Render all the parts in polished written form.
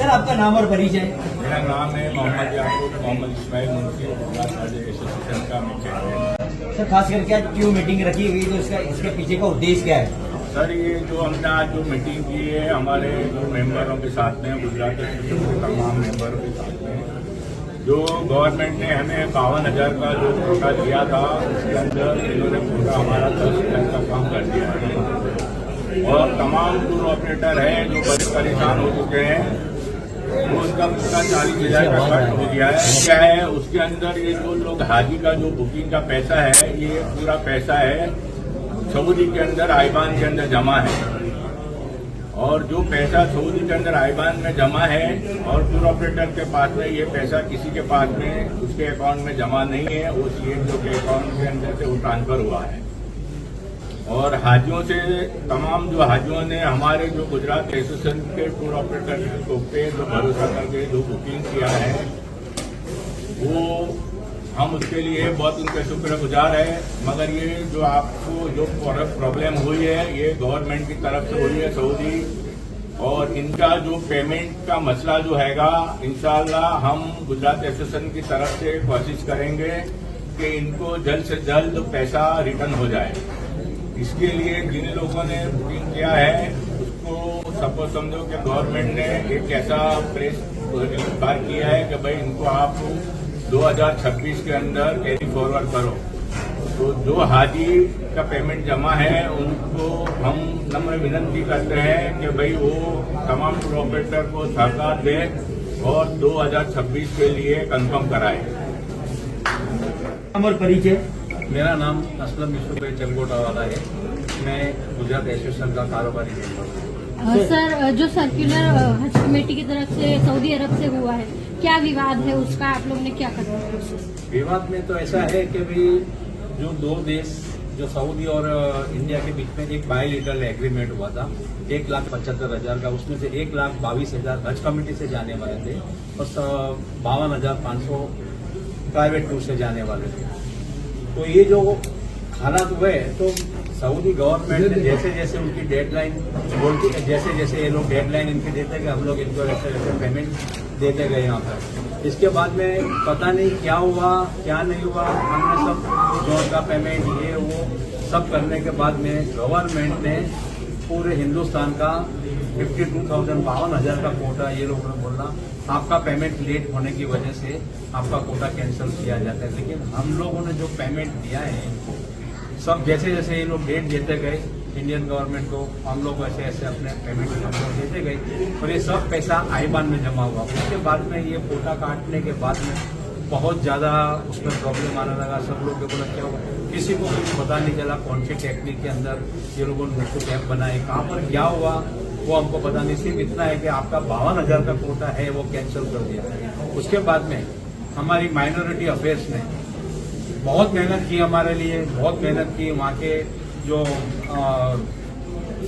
Sir आपका नाम और परिचय? मेरा नाम है मोहम्मद याकूब मोहम्मद इस्माइल मुंशी एसोसिएशन का मैं चेयरमैन। सर खास करके आज क्यों मीटिंग रखी गई, तो इसके पीछे का उद्देश्य क्या है? सर ये जो हमने आज जो मीटिंग की है हमारे जो मेंबरों के साथ में, गुजरात एसोसिएशन के तमाम मेंबरों के साथ में, जो गवर्नमेंट ने हमें 52,000 का जो कोटा दिया था उसके अंदर इन्होंने पूरा हमारा 10% का काम कर दिया है और तमाम टूर ऑपरेटर हैं जो बड़े परेशान हो चुके हैं वो उसका पूरा 40,000 का कट हो गया है। क्या है उसके अंदर ये जो लोग हाजी का जो बुकिंग का पैसा है ये पूरा पैसा है सऊदी के अंदर आईबान के अंदर जमा है और जो पैसा सऊदी के अंदर आईबान में जमा है और टूर ऑपरेटर के पास में ये पैसा किसी के पास में उसके अकाउंट में जमा नहीं है, वो सीएचओ के अकाउंट के अंदर से वो ट्रांसफर हुआ है। और हाजियों से तमाम जो हाजियों ने हमारे जो गुजरात एसोसिएशन के टूर ऑपरेटर पे जो भरोसा करके जो बुकिंग किया है वो हम उसके लिए बहुत उनके शुक्रगुजार है। मगर ये जो आपको जो प्रॉब्लम हुई है ये गवर्नमेंट की तरफ से हुई है सऊदी, और इनका जो पेमेंट का मसला जो हैगा इंशाल्लाह हम गुजरात एसोसिएशन की तरफ से कोशिश करेंगे कि इनको जल्द से जल्द पैसा रिटर्न हो जाए। इसके लिए जिन लोगों ने बुकिंग किया है उसको सपोज समझो कि गवर्नमेंट ने एक ऐसा प्रेस बार किया है कि भाई इनको आप 2026 के अंदर कैरी फॉरवर्ड करो। तो जो हाजी का पेमेंट जमा है उनको हम नम्र विनती करते हैं कि भाई वो तमाम टूर ऑपरेटर को सहकार दे और 2026 के लिए कंफर्म कराए। नाम और परिचय? मेरा नाम असलम भाई चंगोटा वाला है, मैं गुजरात एसोसिएशन का कारोबारी मेंबर हूँ। सर जो सर्कुलर हज कमेटी की तरफ से सऊदी अरब से हुआ है, क्या विवाद है उसका, आप लोग ने क्या करना है? विवाद में तो ऐसा है कि भाई जो दो देश जो सऊदी और इंडिया के बीच में एक बायलैटरल एग्रीमेंट हुआ था 1,75,000 का, उसमें से 1,22,000 हज कमेटी से जाने वाले थे और 52,500 प्राइवेट टूर से जाने वाले थे। तो ये जो हालात हुए तो सऊदी गवर्नमेंट ने जैसे जैसे उनकी डेडलाइन बोलती है, जैसे जैसे ये लोग डेडलाइन इनके देते गए हम लोग इनको ऐसे ऐसे पेमेंट देते गए यहाँ पर। इसके बाद में पता नहीं क्या हुआ क्या नहीं हुआ, हमने सब जो उनका पेमेंट ये वो सब करने के बाद में गवर्नमेंट ने पूरे हिंदुस्तान का 52,000 का कोटा ये लोगों ने बोला आपका पेमेंट लेट होने की वजह से आपका कोटा कैंसिल किया जाता है। लेकिन हम लोगों ने जो पेमेंट दिया है इनको सब जैसे जैसे ये लोग डेट देते गए इंडियन गवर्नमेंट को, हम लोग ऐसे ऐसे अपने पेमेंट हम लोग देते गए और ये सब पैसा आईबान में जमा हुआ। उसके बाद में ये कोटा काटने के बाद में बहुत ज़्यादा उसमें प्रॉब्लम आने लगा। सब लोग बोला क्या हुआ, किसी को कुछ पता नहीं चला कौन सी टेक्निक के अंदर ये लोगों ने उसको कैंप बनाए, कहाँ पर क्या हुआ वो हमको पता नहीं। सिर्फ इतना है कि आपका 52,000 का कोटा है वो कैंसिल कर दिया। उसके बाद में हमारी माइनॉरिटी अफेयर्स ने बहुत मेहनत की, हमारे लिए बहुत मेहनत की। वहाँ के जो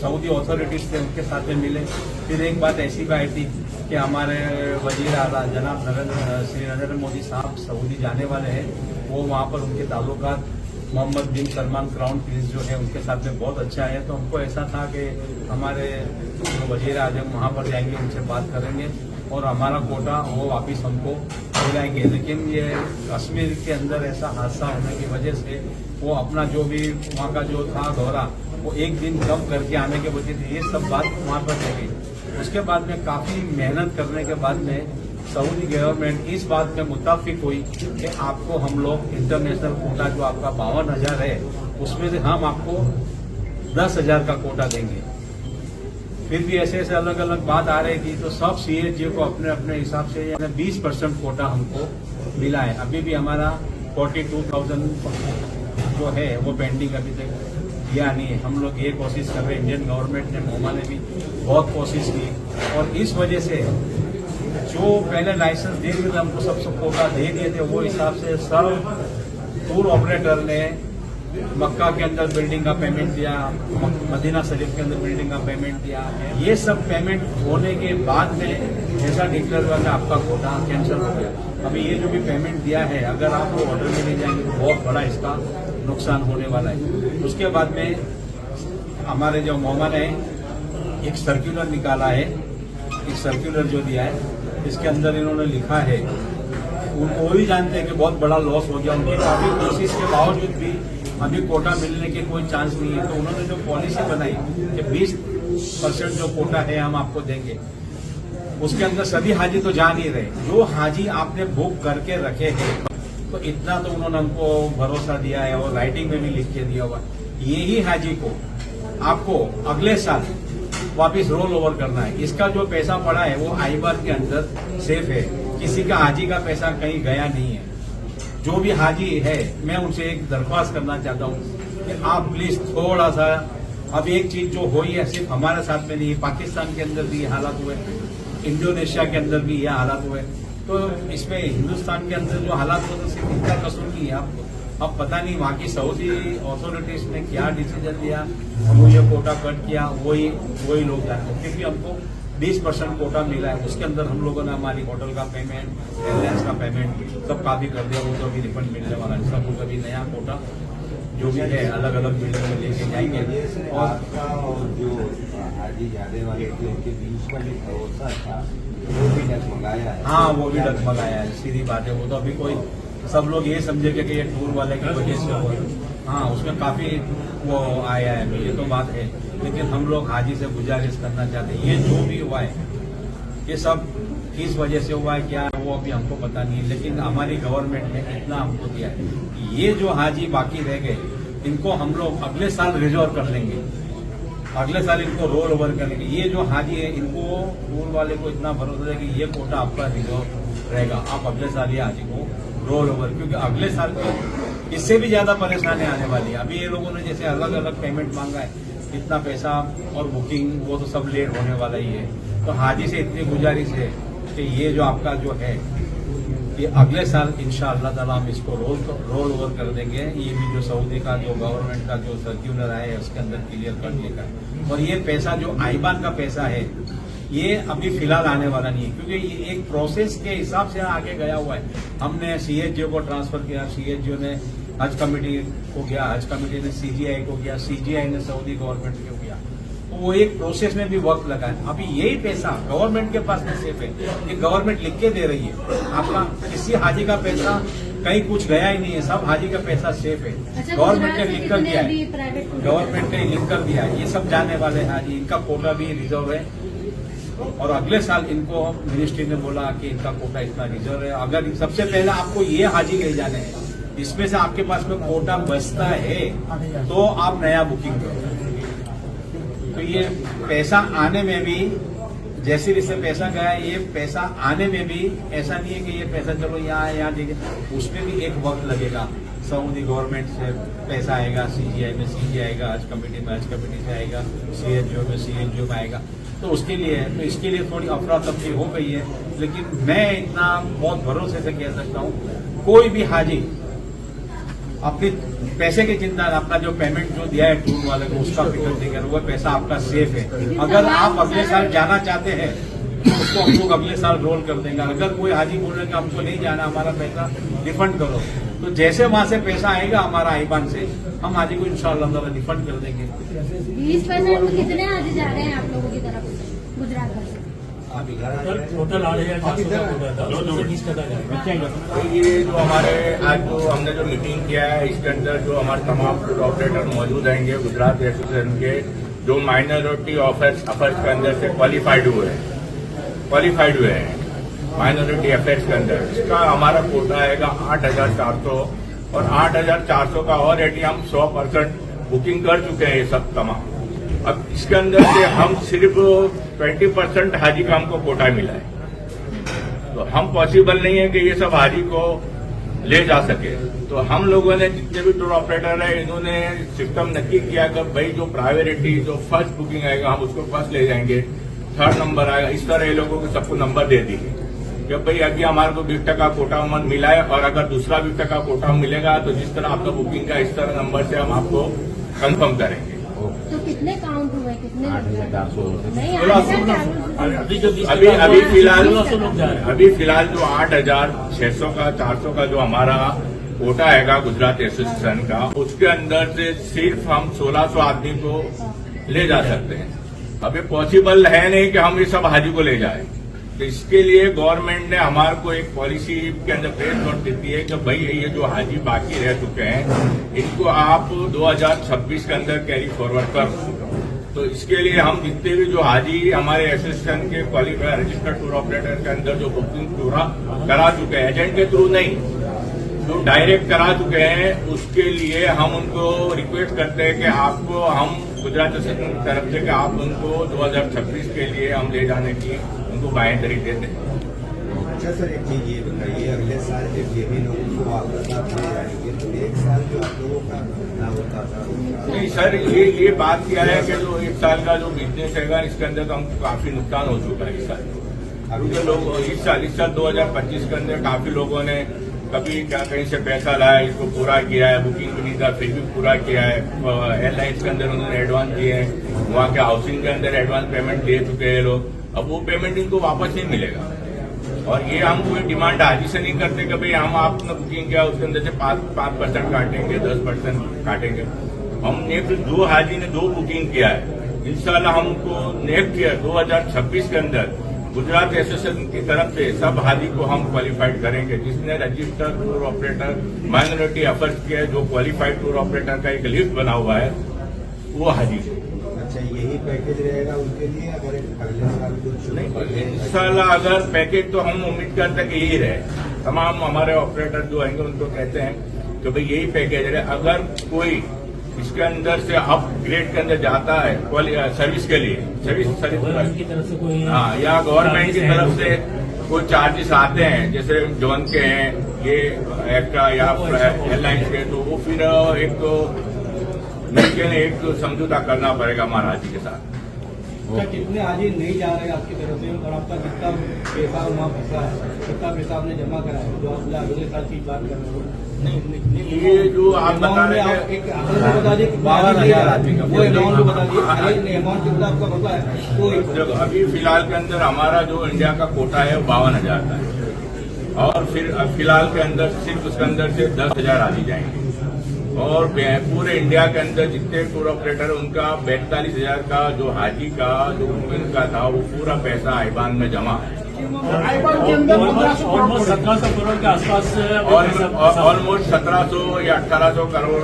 सऊदी अथॉरिटीज थे उनके साथ में मिले। फिर एक बात ऐसी भी आई थी कि हमारे वजीर आला जनाब श्री नरेंद्र मोदी साहब सऊदी जाने वाले हैं, वो वहाँ पर उनके ताल्लुकात मोहम्मद बिन सलमान क्राउन प्रिंस जो है उनके साथ में बहुत अच्छा है। तो हमको ऐसा था कि हमारे जो वजीर आजम वहाँ पर जाएंगे उनसे बात करेंगे और हमारा कोटा वो वापिस हमको दिलाएंगे। लेकिन ये कश्मीर के अंदर ऐसा हादसा होने की वजह से वो अपना जो भी वहाँ का जो था दौरा वो एक दिन कम करके आने के वजह से ये सब बात वहाँ पर रह गई। उसके बाद में काफ़ी मेहनत करने के बाद में सऊदी गवर्नमेंट इस बात में मुत्ताफिक हुई कि आपको हम लोग इंटरनेशनल कोटा जो आपका 52,000 है उसमें से हम आपको 10,000 का कोटा देंगे। फिर भी ऐसे ऐसे अलग अलग बात आ रही थी तो सब सीएचजी को अपने अपने हिसाब से 20% कोटा हमको मिला है। अभी भी हमारा 42,000 जो है वो पेंडिंग अभी तक दिया नहीं है। हम लोग ये कोशिश कर रहे हैं, इंडियन गवर्नमेंट ने मोमा ने भी बहुत कोशिश की और इस वजह से जो पहले लाइसेंस दे दिए थे हमको सब कोटा दे दिए थे वो हिसाब से सब टूर ऑपरेटर ने मक्का के अंदर बिल्डिंग का पेमेंट दिया, मदीना शरीफ के अंदर बिल्डिंग का पेमेंट दिया। ये सब पेमेंट होने के बाद में ऐसा डिक्लेयर हुआ कि आपका कोटा कैंसिल हो गया। अभी ये जो भी पेमेंट दिया है अगर आप वो ऑर्डर में ले जाएंगे तो बहुत बड़ा इसका नुकसान होने वाला है। उसके बाद में हमारे जो मोमा ने एक सर्कुलर निकाला है सर्कुलर जो दिया है इसके अंदर इन्होंने लिखा है, वो भी जानते हैं कि बहुत बड़ा लॉस हो गया उनकी, काफी कोशिश के बावजूद भी अभी कोटा मिलने के कोई चांस नहीं है। तो उन्होंने जो पॉलिसी बनाई कि 20% जो कोटा है हम आपको देंगे, उसके अंदर सभी हाजी तो जा नहीं रहे, जो हाजी आपने बुक करके रखे हैं तो इतना तो उन्होंने हमको भरोसा दिया है और राइटिंग में भी लिख के दिया हुआ, यही हाजी को आपको अगले साल वापस रोल ओवर करना है। इसका जो पैसा पड़ा है वो आईबान के अंदर सेफ है, किसी का हाजी का पैसा कहीं गया नहीं है। जो भी हाजी है मैं उनसे एक दरख्वास्त करना चाहता हूँ कि आप प्लीज थोड़ा सा, अब एक चीज जो हुई है सिर्फ हमारे साथ में नहीं, पाकिस्तान के अंदर भी ये हालात हुए, इंडोनेशिया के अंदर भी ये हालात हुए, तो इसमें हिंदुस्तान के अंदर जो हालात हुए तो सिर्फ इनका कसूर नहीं है। आपको अब पता नहीं वहाँ की सऊदी अथॉरिटीज ने क्या डिसीजन लिया, वो ये कोटा कट किया, वही लोग जानते हैं। क्योंकि हमको 20% कोटा मिला है, उसके अंदर हम लोगों ने हमारी होटल का पेमेंट, एयरलाइंस का पेमेंट सब काफी कर दिया, वो तो अभी रिफंड मिलने वाला है। सब कुछ अभी नया कोटा जो भी है अलग अलग बिल्डिंग में लेके जाएंगे। और जो हाजी जाने वाले थे उनके बीच में जो भरोसा था वो भी डगमगाया है। हाँ, वो भी डगमगाया है, सीधी बात है। वो तो अभी कोई सब लोग ये समझेंगे कि ये टूर वाले की वजह से हो, हाँ उसमें काफी वो आया है, ये तो बात है। लेकिन हम लोग हाजी से गुजारिश करना चाहते हैं, ये जो भी हुआ है ये सब किस वजह से हुआ है क्या है वो अभी हमको पता नहीं है, लेकिन हमारी गवर्नमेंट ने इतना हमको दिया है, ये जो हाजी बाकी रह गए इनको हम लोग अगले साल रिजर्व कर लेंगे, अगले साल इनको रोल ओवर करेंगे। ये जो हाजी है इनको टूर वाले को इतना भरोसा है कि ये कोटा आपका रिजर्व रहेगा, आप अगले साल ये हाजी को रोल ओवर, क्योंकि अगले साल तो इससे भी ज्यादा परेशानी आने वाली है। अभी ये लोगों ने जैसे अलग अलग पेमेंट मांगा है, इतना पैसा और बुकिंग वो तो सब लेट होने वाला ही है। तो हाजी से इतनी गुजारिश है कि ये जो आपका जो है ये अगले साल इंशाअल्लाह ताला हम इसको रोल ओवर कर देंगे। ये भी जो सऊदी का जो गवर्नमेंट का जो सर्क्यूलर आया है उसके अंदर क्लियर कर देगा। और ये पैसा जो आईबान का पैसा है ये अभी फिलहाल आने वाला नहीं है, क्योंकि ये एक प्रोसेस के हिसाब से आगे गया हुआ है। हमने सीएचओ को ट्रांसफर किया, सीएचओ ने हज कमेटी को किया, हज कमेटी ने सीजीआई को किया, सीजीआई ने सऊदी गवर्नमेंट को किया, तो वो एक प्रोसेस में भी वक्त लगा है। अभी यही पैसा गवर्नमेंट के पास में सेफ है, ये गवर्नमेंट लिख के दे रही है। आपका किसी हाजी का पैसा कहीं कुछ गया ही नहीं है, सब हाजी का पैसा सेफ है। अच्छा, गवर्नमेंट ने लिख कर दिया है, प्राइवेट गवर्नमेंट ने लिख कर दिया है, ये सब जाने वाले हाजी, इनका कोटा भी रिजर्व है। और अगले साल इनको मिनिस्ट्री ने बोला कि इनका कोटा इतना रिजर्व है। अगर सबसे पहले आपको ये हाजी ले जाने हैं, इसमें से आपके पास में कोटा बचता है तो आप नया बुकिंग करो। तो ये पैसा आने में भी जैसे इससे पैसा गया, ये पैसा आने में भी ऐसा नहीं है कि ये पैसा चलो यहाँ देंगे, उसमें भी एक वक्त लगेगा। सऊदी गवर्नमेंट से पैसा आएगा, सीजीआई में सीजीआई आएगा, हज कमेटी में हज कमेटी से आएगा, सीएचओ में सीएचओ में आएगा। तो उसके लिए तो इसके लिए थोड़ी अफरा तफरी हो गई है। लेकिन मैं इतना बहुत भरोसे से कह सकता हूँ, कोई भी हाजी अपने पैसे की चिंता, अपना जो पेमेंट जो दिया है टूर वाले को उसका फिक्र नहीं कर, वो पैसा आपका सेफ है। अगर आप अगले साल जाना चाहते हैं उसको हम लोग अगले साल रोल कर देंगे। अगर कोई हाजी बोल रहे कि हमको नहीं जाना, हमारा पैसा रिफंड करो, तो जैसे वहां से पैसा आएगा हमारा आईबान से, हम हाजी को इंशाअल्लाह रिफंड कर देंगे। 20% में कितने हाजी जा रहे हैं आप लोगों की तरफ से गुजरात भर से? टोटल 8,400 का कोटा था, उसमें 20% जाएगा। तो ये जो हमारे आज जो हमने जो मीटिंग किया है इसके अंदर जो हमारे तमाम टूर ऑपरेटर मौजूद रहेंगे गुजरात एसोसिएशन के, जो माइनॉरिटी अफेयर्स के अंदर से क्वालिफाइड हुए हैं माइनॉरिटी अफेयर्स के अंदर, इसका हमारा कोटा आएगा 8,400 और 8,400 का ऑलरेडी हम 100% बुकिंग कर चुके हैं ये सब तमाम। अब इसके अंदर से हम सिर्फ 20% हाजी का हमको कोटा मिला है, तो हम पॉसिबल नहीं है कि ये सब हाजी को ले जा सके। तो हम लोगों ने जितने भी टूर ऑपरेटर है इन्होंने सिस्टम नक्की किया कि भाई जो प्रायोरिटी जो फर्स्ट बुकिंग आएगा हम उसको फर्स्ट ले जाएंगे, थर्ड नंबर आएगा, इस तरह ये लोगों को सबको नंबर दे दिए कि भाई अभी हमारे को 20% कोटा मिला है और अगर दूसरा 20% कोटा मिलेगा तो जिस तरह आपका बुकिंग का इस तरह नंबर से हम आपको कंफर्म करेंगे। तो कितने काउंट हुए, कितने? 8,400 नहीं, अभी फिलहाल जो 8,600 का 400 का जो हमारा कोटा आएगा गुजरात एसोसिएशन का, उसके अंदर से सिर्फ हम 1,600 आदमी को ले जा सकते हैं। अभी पॉसिबल है नहीं कि हम ये सब हाजी को ले जाएं। तो इसके लिए गवर्नमेंट ने हमारे को एक पॉलिसी के अंदर प्रेस नोट देती है कि भाई ये जो हाजी बाकी रह चुके हैं इनको आप 2026 के अंदर कैरी फॉरवर्ड कर। तो इसके लिए हम जितने भी जो हाजी हमारे एसोसिएशन के क्वालिफाइड रजिस्टर्ड टूर ऑपरेटर के अंदर जो बुकिंग पूरा करा चुके हैं, एजेंट के थ्रू नहीं, जो डायरेक्ट करा चुके हैं, उसके लिए हम उनको रिक्वेस्ट करते हैं कि आपको हम गुजरात एसोसिएशन की तरफ से कि आप उनको 2026 के लिए हम ले जाने की उनको बांहेधरी देते हैं। अच्छा सर, एक चीज ये बताइए, अगले साल जब ये भी लोगों को वापस आप ले जाएंगे तो एक साल जो आप लोगों का लाभ होता था? नहीं सर, ये बात क्या है कि जो एक साल का जो बिजनेस है इसके अंदर तो हमको काफी नुकसान हो चुका है इस साल। क्योंकि लोग इस साल 2025 के अंदर काफी लोगों ने कभी क्या कहीं से पैसा लाया, इसको पूरा किया है, बुकिंग भी नहीं था फिर भी पूरा किया है। एयरलाइंस के अंदर उन्होंने एडवांस दिए हैं, वहाँ के हाउसिंग के अंदर एडवांस पेमेंट दे चुके हैं लोग। अब वो पेमेंट इनको वापस नहीं मिलेगा। और ये हम कोई डिमांड हाजी से नहीं करते कि भाई हम आपने बुकिंग किया उसके अंदर से 5% काटेंगे, 10% काटेंगे। हम नेक्स्ट जो हाजी ने जो बुकिंग किया है इंशाल्लाह हमको नेक्स्ट ईयर 2026 के अंदर गुजरात एसोसिएशन की तरफ से सब हाजी को हम क्वालिफाइड करेंगे। जिसने registered tour operator minority offers किया, जो क्वालिफाइड टूर ऑपरेटर का एक लिस्ट बना हुआ है, वो हाजी। अच्छा, यही पैकेज रहेगा उनके लिए अगर अगले साल कुछ इंशाल्लाह अगर पैकेज तो हम उम्मीद करते हैं कि यही रहे। तमाम हमारे ऑपरेटर जो आएंगे उनको कहते हैं कि भाई यही पैकेज रहे। अगर कोई इसके अंदर से अपग्रेड के अंदर जाता है सर्विस के लिए, सर्विस की तरफ से कोई या गवर्नमेंट की तरफ से कोई चार्जेस आते हैं, जैसे जोन के हैं ये एक्स्ट्रा या एयरलाइंस के, तो वो फिर एक समझौता करना पड़ेगा हमारा हाजी के साथ। क्या कितने हाजी नहीं जा रहे हैं आपकी तरफ से, और आपका कितना पैसा वहाँ फंसा है, कितना पैसा आपने जमा करा है, जो आप अगले साल की बात कर रहे हो? नहीं, ये जो आप बता रहे हैं एक अमाउंट बता दिए, 12,000 आदमी का वो अमाउंट बता दिए, अमाउंट कितना आपका पता है? तो अभी फिलहाल के अंदर हमारा जो इंडिया का कोटा है वो 52,000 का है, और फिर फिलहाल के अंदर सिर्फ उसके अंदर से 10,000 हाजी जाएंगे। और पूरे इंडिया के अंदर जितने टूर ऑपरेटर उनका 42,000 का जो हाजी का जो बुकिंग का था वो पूरा पैसा आईबान में जमा है। ऑलमोस्ट 1700 करोड़ के आसपास, ऑलमोस्ट 1700 या 1800 करोड़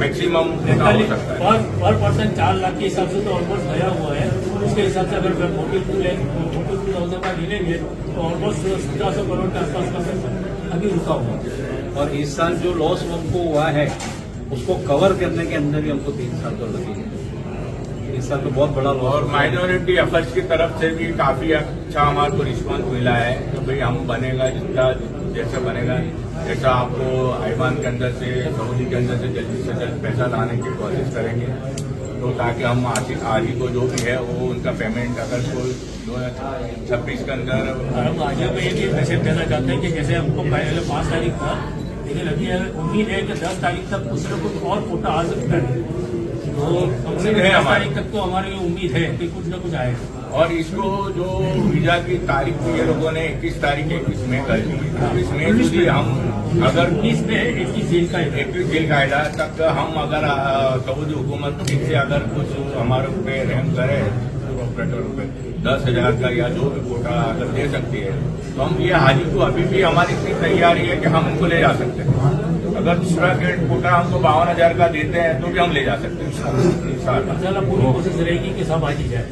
मैक्सिमम हो सकता है। पर पर्सन 4 लाख के हिसाब से तो ऑलमोस्ट गया हुआ है। उसके हिसाब से अगर 42,000 का गिनेंगे तो ऑलमोस्ट 1700 करोड़ के आसपास का पैसा अभी रुका हुआ है। और इस साल जो लॉस हमको हुआ है उसको कवर करने के अंदर भी हमको 3 साल तो लगेंगे। इस साल तो बहुत बड़ा लॉस। और माइनॉरिटी अफर्स की तरफ से भी काफी अच्छा हमारे को रिस्पांस मिला है कि भाई हम बनेगा जितना जैसा बनेगा, जैसा आपको आईबान के अंदर से सऊदी के अंदर से जल्द पैसा लाने की कोशिश करेंगे, तो ताकि हम आजी को जो भी है वो उनका पेमेंट अगर कोई 2026 के अंदर। हम आगे में ये मैसेज देना चाहते हैं कि जैसे हमको पहले 5 तारीख था, लेकिन अभी उम्मीद है कि 10 तारीख तक कुछ न कुछ और कोटा आ सकता है। तो कम से कम 10 तारीख तक तो हमारी उम्मीद है कि कुछ न कुछ आएगा। और इसको जो वीजा की तारीख को ये लोगों ने 21 तारीख 21 मई कर दी। 21 मई સુધી हम अगर 20 में 21 जेल कायदा तक हम अगर सऊदी हुकूमत से अगर कुछ हमारे पे रहम करे ऑपरेटर पे 10,000 का या जो भी कोटा अगर दे सकती है, तो हम ये हाजी को अभी भी हमारी इतनी तैयारी है कि हम उनको ले जा सकते हैं। अगर दूसरा कोटा हमको 52,000 का देते हैं तो भी हम ले जा सकते हैं। इंशाल्लाह पूरी कोशिश रहेगी कि सब हाजी जाए।